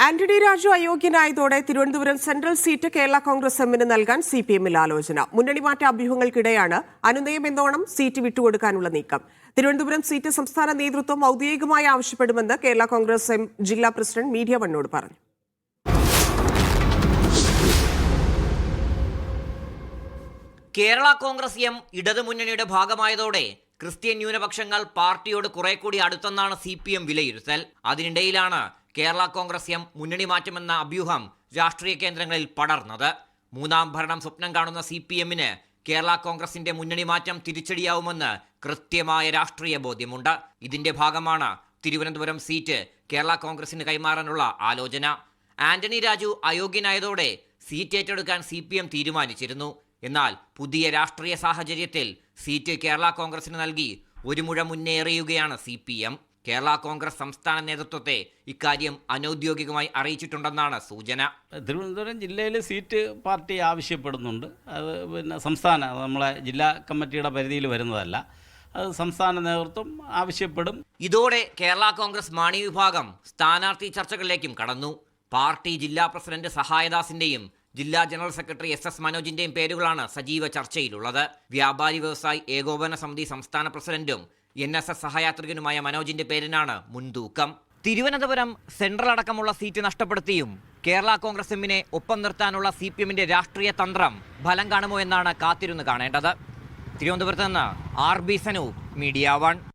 Antony Raju അയോഗ്യനായതോടെ Thiruvananthapuram central seat Kerala Congress എമ്മിന് നൽകാൻ സിപിഎമ്മിൽ ആലോചന. മുന്നണിമാറ്റ അഭ്യൂഹങ്ങൾക്കിടെയാണ് അനുനയം എന്നോണം സീറ്റ് വിട്ടുകൊടുക്കാനുള്ള നീക്കം. തിരുവനന്തപുരം സീറ്റ് സംസ്ഥാന നേതൃത്വം ഔദ്യോഗികമായി ആവശ്യപ്പെടുമെന്ന് കേരള കോൺഗ്രസ് എം ജില്ലാ പ്രസിഡന്റ് മീഡിയ വണ്ണോട് പറഞ്ഞു. കേരള കോൺഗ്രസ് എം ഇടതുമുന്നണിയുടെ ഭാഗമായതോടെ ക്രിസ്ത്യൻ ന്യൂനപക്ഷങ്ങൾ പാർട്ടിയോട് കുറെ കൂടി അടുത്തെന്നാണ് സിപിഎം വിലയിരുത്തൽ. അതിനിടയിലാണ് കേരള കോൺഗ്രസ് എം മുന്നണി മാറ്റുമെന്ന അഭ്യൂഹം രാഷ്ട്രീയ കേന്ദ്രങ്ങളിൽ പടർന്നത്. മൂന്നാം ഭരണം സ്വപ്നം കാണുന്ന സിപിഎമ്മിന് കേരള കോൺഗ്രസിന്റെ മുന്നണി മാറ്റം തിരിച്ചടിയാവുമെന്ന് കൃത്യമായ രാഷ്ട്രീയ ബോധ്യമുണ്ട്. ഇതിന്റെ ഭാഗമാണ് തിരുവനന്തപുരം സീറ്റ് കേരള കോൺഗ്രസിന് കൈമാറാനുള്ള ആലോചന. ആന്റണി രാജു അയോഗ്യനായതോടെ സീറ്റ് ഏറ്റെടുക്കാൻ സിപിഎം തീരുമാനിച്ചിരുന്നു. എന്നാൽ പുതിയ രാഷ്ട്രീയ സാഹചര്യത്തിൽ സീറ്റ് കേരള കോൺഗ്രസിന് നൽകി ഒരു മുഴ മുന്നേറിയുകയാണ് സിപിഎം. കേരള കോൺഗ്രസ് സംസ്ഥാന നേതൃത്വത്തെ ഇക്കാര്യം അനൌദ്യോഗികമായി അറിയിച്ചിട്ടുണ്ടെന്നാണ് സൂചന. തിരുവനന്തപുരം ജില്ലയിൽ സീറ്റ് പാർട്ടി ആവശ്യപ്പെടുന്നുണ്ട്. അത് സംസ്ഥാന നമ്മളെ ജില്ലാ കമ്മിറ്റിയുടെ പരിധിയിൽ വരുന്നതല്ല. അത് സംസ്ഥാന നേതൃത്വം ആവശ്യപ്പെടും. ഇതോടെ കേരള കോൺഗ്രസ് മാണി വിഭാഗം സ്ഥാനാർത്ഥി ചർച്ചകളിലേക്കും കടന്നു. പാർട്ടി ജില്ലാ പ്രസിഡന്റ് സഹായദാസിന്റെയും ജില്ലാ ജനറൽ സെക്രട്ടറി SS മനോജിന്റെയും പേരുകളാണ് സജീവ ചർച്ചയിലുള്ളത്. വ്യാപാരി വ്യവസായി ഏകോപന സമിതി സംസ്ഥാന പ്രസിഡന്റും NSS സഹയാത്രികനുമായ മനോജിന്റെ പേരിനാണ് മുൻതൂക്കം. തിരുവനന്തപുരം സെൻട്രൽ അടക്കമുള്ള സീറ്റ് നഷ്ടപ്പെടുത്തിയും കേരള കോൺഗ്രസ് എമ്മിനെ ഒപ്പം നിർത്താനുള്ള സിപിഎമ്മിന്റെ രാഷ്ട്രീയ തന്ത്രം ഫലം കാണുമോ എന്നാണ് കാത്തിരുന്ന് കാണേണ്ടത്. തിരുവനന്തപുരത്ത് നിന്ന് RB സനൂപ്, മീഡിയ 1.